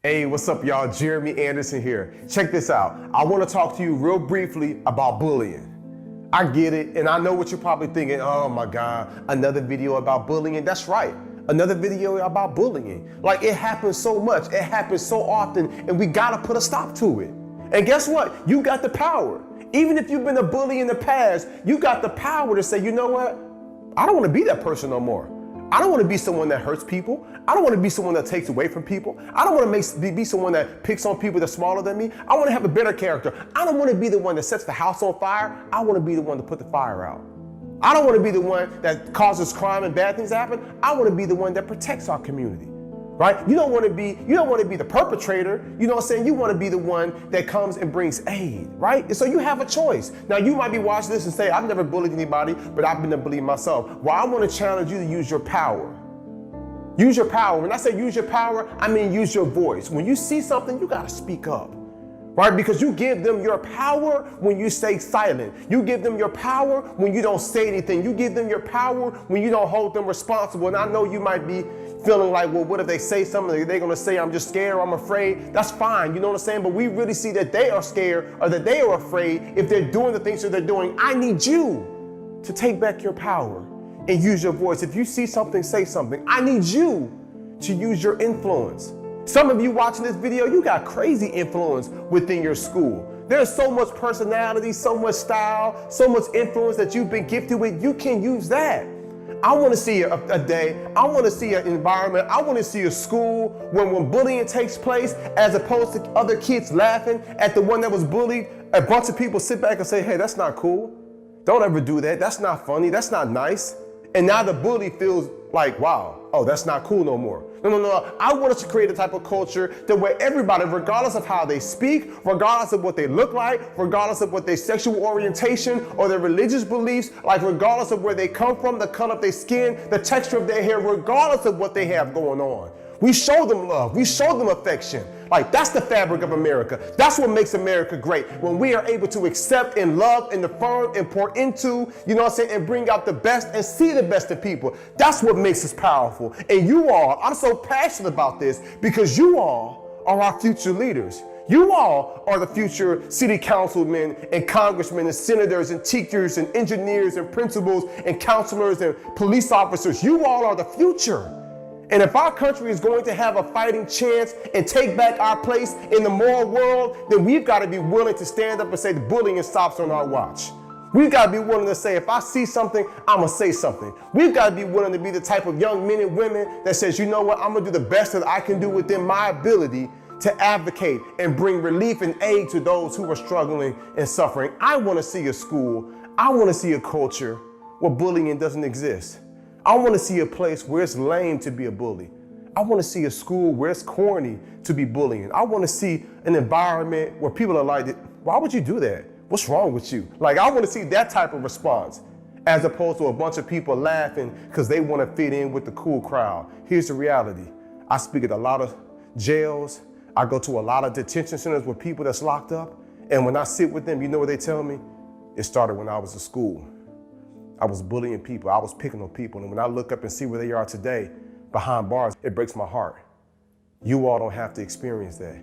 Hey, what's up, y'all? Jeremy Anderson here. Check this out. I want to talk to you real briefly about bullying. I get it, and I know what you're probably thinking, oh my God, another video about bullying. That's right, another video about bullying. Like, it happens so much, it happens so often, and we gotta put a stop to it. And guess what? You got the power. Even if you've been a bully in the past, you got the power to say, you know what? I don't want to be that person no more. I don't want to be someone that hurts people. I don't want to be someone that takes away from people. I don't want to be someone that picks on people that's smaller than me. I want to have a better character. I don't want to be the one that sets the house on fire. I want to be the one to put the fire out. I don't want to be the one that causes crime and bad things to happen. I want to be the one that protects our community. Right? You don't want to be the perpetrator. You know what I'm saying? You want to be the one that comes and brings aid, right? And so you have a choice. Now you might be watching this and say, I've never bullied anybody, but I've been a bully myself. Well, I want to challenge you to use your power. Use your power. When I say use your power, I mean use your voice. When you see something, you got to speak up. Right? Because you give them your power when you stay silent. You give them your power when you don't say anything. You give them your power when you don't hold them responsible. And I know you might be feeling like, well, what if they say something? Are they going to say, I'm just scared, or I'm afraid? That's fine. You know what I'm saying? But we really see that they are scared or that they are afraid if they're doing the things that they're doing. I need you to take back your power and use your voice. If you see something, say something. I need you to use your influence. Some of you watching this video, you got crazy influence within your school. There's so much personality, so much style, so much influence that you've been gifted with. You can use that. I want to see a day, I want to see an environment, I want to see a school when bullying takes place, as opposed to other kids laughing at the one that was bullied, a bunch of people sit back and say, hey, that's not cool. Don't ever do that. That's not funny. That's not nice. And now the bully feels like, wow, oh, that's not cool no more. No. I want us to create a type of culture that where everybody, regardless of how they speak, regardless of what they look like, regardless of what their sexual orientation or their religious beliefs, like regardless of where they come from, the color of their skin, the texture of their hair, regardless of what they have going on, we show them love. We show them affection. Like, that's the fabric of America. That's what makes America great. When we are able to accept and love and affirm and pour into, you know what I'm saying, and bring out the best and see the best in people. That's what makes us powerful. And you all, I'm so passionate about this because you all are our future leaders. You all are the future city councilmen and congressmen and senators and teachers and engineers and principals and counselors and police officers. You all are the future. And if our country is going to have a fighting chance and take back our place in the moral world, then we've got to be willing to stand up and say the bullying stops on our watch. We've got to be willing to say, if I see something, I'm going to say something. We've got to be willing to be the type of young men and women that says, you know what, I'm going to do the best that I can do within my ability to advocate and bring relief and aid to those who are struggling and suffering. I want to see a school, I want to see a culture where bullying doesn't exist. I want to see a place where it's lame to be a bully. I want to see a school where it's corny to be bullying. I want to see an environment where people are like, why would you do that? What's wrong with you? Like, I want to see that type of response as opposed to a bunch of people laughing because they want to fit in with the cool crowd. Here's the reality. I speak at a lot of jails. I go to a lot of detention centers with people that's locked up. And when I sit with them, you know what they tell me? It started when I was in school. I was bullying people, I was picking on people, and when I look up and see where they are today, behind bars, it breaks my heart. You all don't have to experience that.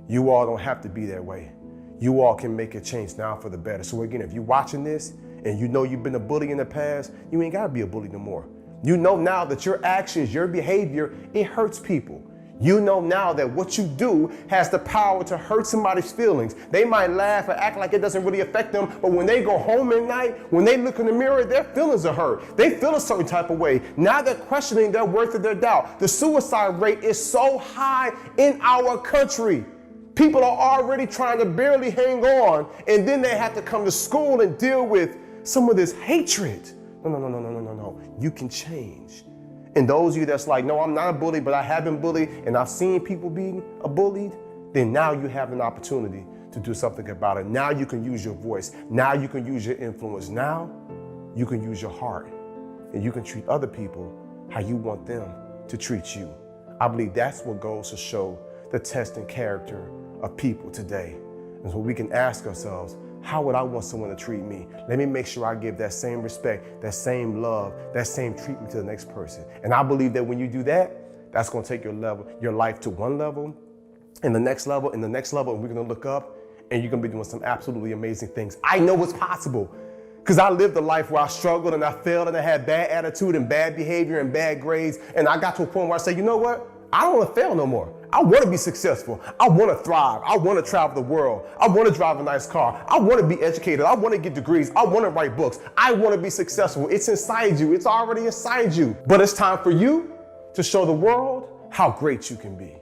You all don't have to be that way. You all can make a change now for the better. So again, if you're watching this and you know you've been a bully in the past, you ain't gotta be a bully no more. You know now that your actions, your behavior, it hurts people. You know now that what you do has the power to hurt somebody's feelings. They might laugh or act like it doesn't really affect them, but when they go home at night, when they look in the mirror, their feelings are hurt. They feel a certain type of way. Now they're questioning their worth or their doubt. The suicide rate is so high in our country. People are already trying to barely hang on, and then they have to come to school and deal with some of this hatred. No. You can change. And those of you that's like, no, I'm not a bully, but I have been bullied, and I've seen people being bullied, then now you have an opportunity to do something about it. Now you can use your voice. Now you can use your influence. Now you can use your heart, and you can treat other people how you want them to treat you. I believe that's what goes to show the test and character of people today. And so we can ask ourselves, how would I want someone to treat me? Let me make sure I give that same respect, that same love, that same treatment to the next person. And I believe that when you do that, that's going to take your life to one level. in the next level, and we're gonna look up and you're gonna be doing some absolutely amazing things. I know it's possible because I lived a life where I struggled and I failed and I had bad attitude and bad behavior and bad grades. And I got to a point where I said, you know what? I don't wanna fail no more. I wanna be successful. I wanna thrive. I wanna travel the world. I wanna drive a nice car. I wanna be educated. I wanna get degrees. I wanna write books. I wanna be successful. It's inside you. It's already inside you. But it's time for you to show the world how great you can be.